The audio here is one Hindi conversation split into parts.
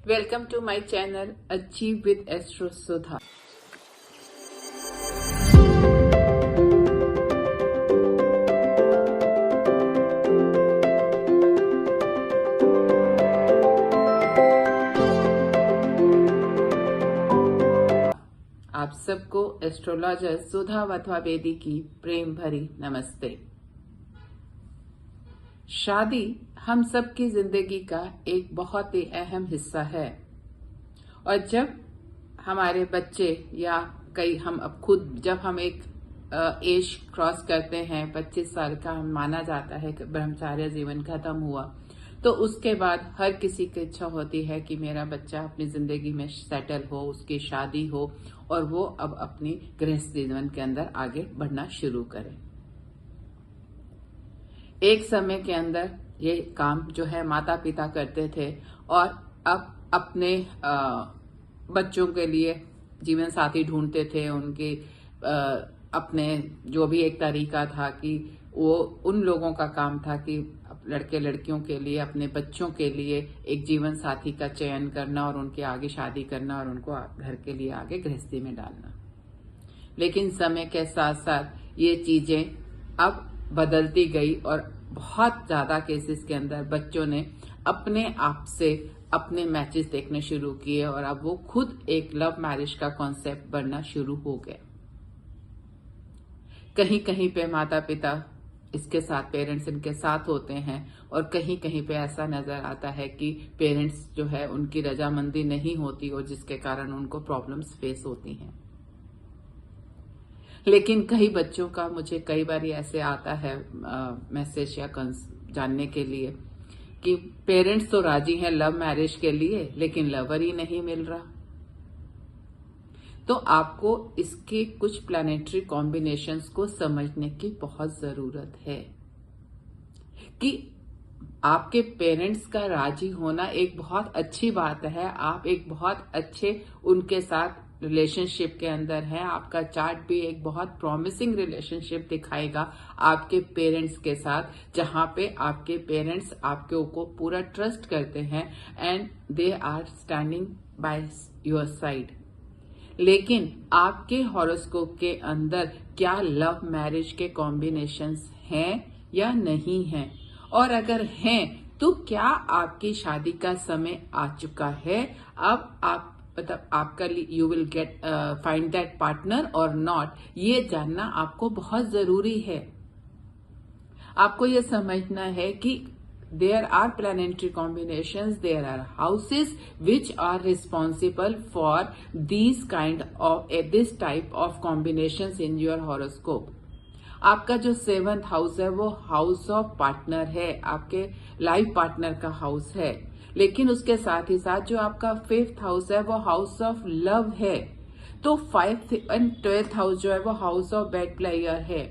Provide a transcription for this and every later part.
Welcome to my channel Achieve with Astro Sudha. आप सबको एस्ट्रोलॉजर सुधा वधवा बेदी की प्रेम भरी नमस्ते। शादी हम सबकी जिंदगी का एक बहुत ही अहम हिस्सा है और जब हमारे बच्चे या कई हम अब खुद जब हम एक एज क्रॉस करते हैं 25 साल का हम माना जाता है कि ब्रह्मचार्य जीवन खत्म हुआ, तो उसके बाद हर किसी की इच्छा होती है कि मेरा बच्चा अपनी जिंदगी में सेटल हो, उसकी शादी हो और वो अब अपनी गृहस्थ जीवन के अंदर आगे बढ़ना शुरू करे। एक समय के अंदर ये काम जो है माता पिता करते थे और अब अपने बच्चों के लिए जीवन साथी ढूंढते थे। उनके अपने जो भी एक तरीका था कि वो उन लोगों का काम था कि लड़के लड़कियों के लिए, अपने बच्चों के लिए एक जीवन साथी का चयन करना और उनके आगे शादी करना और उनको घर के लिए आगे गृहस्थी में डालना। लेकिन समय के साथ साथ ये चीजें अब बदलती गई और बहुत ज्यादा केसेस के अंदर बच्चों ने अपने आप से अपने मैचेस देखने शुरू किए और अब वो खुद एक लव मैरिज का कॉन्सेप्ट बनना शुरू हो गया। कहीं कहीं पे माता पिता इसके साथ, पेरेंट्स इनके साथ होते हैं और कहीं कहीं पे ऐसा नजर आता है कि पेरेंट्स जो है उनकी रजामंदी नहीं होती और जिसके कारण उनको प्रॉब्लम्स फेस होती हैं। लेकिन कई बच्चों का मुझे कई बार ऐसे आता है मैसेज या जानने के लिए कि पेरेंट्स तो राजी हैं लव मैरिज के लिए लेकिन लवर ही नहीं मिल रहा। तो आपको इसके कुछ प्लैनेटरी कॉम्बिनेशंस को समझने की बहुत जरूरत है कि आपके पेरेंट्स का राजी होना एक बहुत अच्छी बात है। आप एक बहुत अच्छे उनके साथ रिलेशनशिप के अंदर है। आपका चार्ट भी एक बहुत प्रॉमिसिंग रिलेशनशिप दिखाएगा आपके पेरेंट्स के साथ, जहां पे आपके पेरेंट्स आपके ऊपर पूरा ट्रस्ट करते हैं and they are standing by your side. लेकिन आपके हॉरोस्कोप के अंदर क्या लव मैरिज के कॉम्बिनेशंस हैं या नहीं हैं, और अगर हैं तो क्या आपकी शादी का समय आ चुका है। अब आप मतलब आपका you will get find that partner और नॉट, ये जानना आपको बहुत जरूरी है। आपको ये समझना है कि there are planetary combinations, there are houses which are responsible for these kind of this type of combinations in your horoscope. आपका जो 7th हाउस है वो हाउस ऑफ पार्टनर है, आपके लाइफ पार्टनर का हाउस है। लेकिन उसके साथ ही साथ जो आपका 5th हाउस है वो हाउस ऑफ लव है। तो 5th एंड 12th हाउस जो है वो हाउस ऑफ बेड प्लेयर है।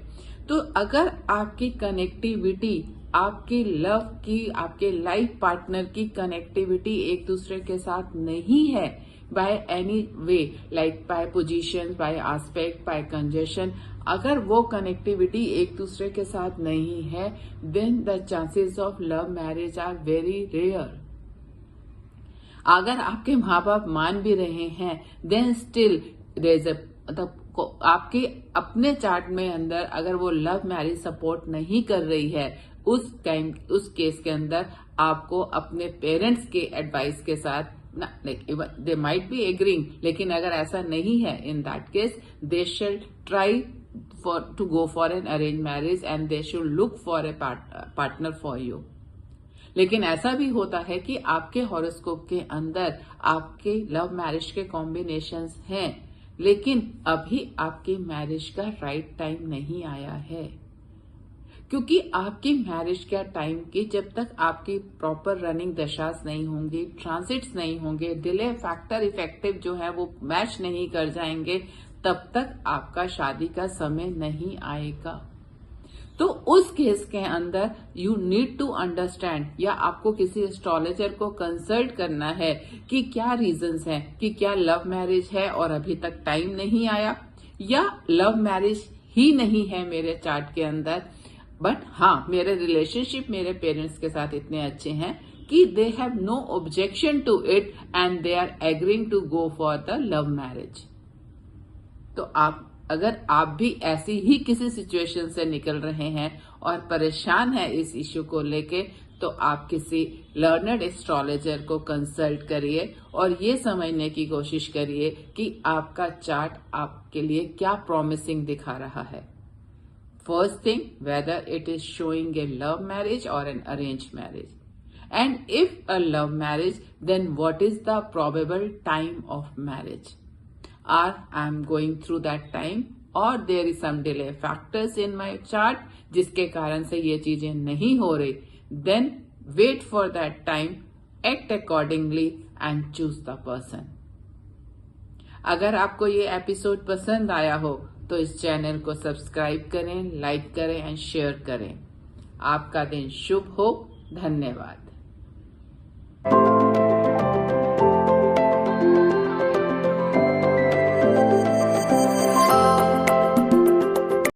तो अगर आपकी कनेक्टिविटी, आपकी लव की, आपके लाइफ पार्टनर की कनेक्टिविटी एक दूसरे के साथ नहीं है by any way, like by position, by aspect, by conjunction, अगर वो कनेक्टिविटी एक दूसरे के साथ नहीं है, then the chances of love marriage are very rare. अगर आपके माँ बाप मान भी रहे हैं, देन स्टिल देयर इज मतलब आपके अपने चार्ट में अंदर अगर वो लव मैरिज सपोर्ट नहीं कर रही है, उस केस के अंदर आपको अपने पेरेंट्स के एडवाइस के साथ दे माइट बी एग्रीइंग, लेकिन अगर ऐसा नहीं है, in that case they should try to go for an arrange marriage and they should look for a partner for you. लेकिन ऐसा भी होता है कि आपके हॉरोस्कोप के अंदर आपके लव मैरिज के कॉम्बिनेशंस हैं, लेकिन अभी आपकी मैरिज का राइट टाइम नहीं आया है। क्योंकि आपकी मैरिज का टाइम की जब तक आपकी प्रॉपर रनिंग दशास नहीं होंगी, ट्रांसिट्स नहीं होंगे, डिले फैक्टर इफेक्टिव जो है वो मैच नहीं कर जाएंगे, तब तक आपका शादी का समय नहीं आएगा। तो उस केस के अंदर यू नीड टू अंडरस्टैंड, या आपको किसी एस्ट्रोलॉजर को कंसल्ट करना है कि क्या रीजंस हैं, कि क्या लव मैरिज है और अभी तक टाइम नहीं आया, या लव मैरिज ही नहीं है मेरे चार्ट के अंदर, बट हाँ मेरे रिलेशनशिप मेरे पेरेंट्स के साथ इतने अच्छे हैं कि they have no objection to it and they are agreeing to go for the love marriage. तो अगर आप भी ऐसी ही किसी सिचुएशन से निकल रहे हैं और परेशान हैं इस इश्यू को लेके, तो आप किसी लर्नड एस्ट्रोलॉजर को कंसल्ट करिए और ये समझने की कोशिश करिए कि आपका चार्ट आपके लिए क्या प्रॉमिसिंग दिखा रहा है। First thing, whether it is showing a love marriage और an arrange marriage, and if a love marriage, then what is the probable time of marriage? Or I am going through that time, or there is some delay factors in my chart जिसके कारण से ये चीजें नहीं हो रही, then wait for that time, act accordingly and choose the person। अगर आपको ये एपिसोड पसंद आया हो तो इस चैनल को सब्सक्राइब करें, लाइक करें एंड शेयर करें। आपका दिन शुभ हो। धन्यवाद।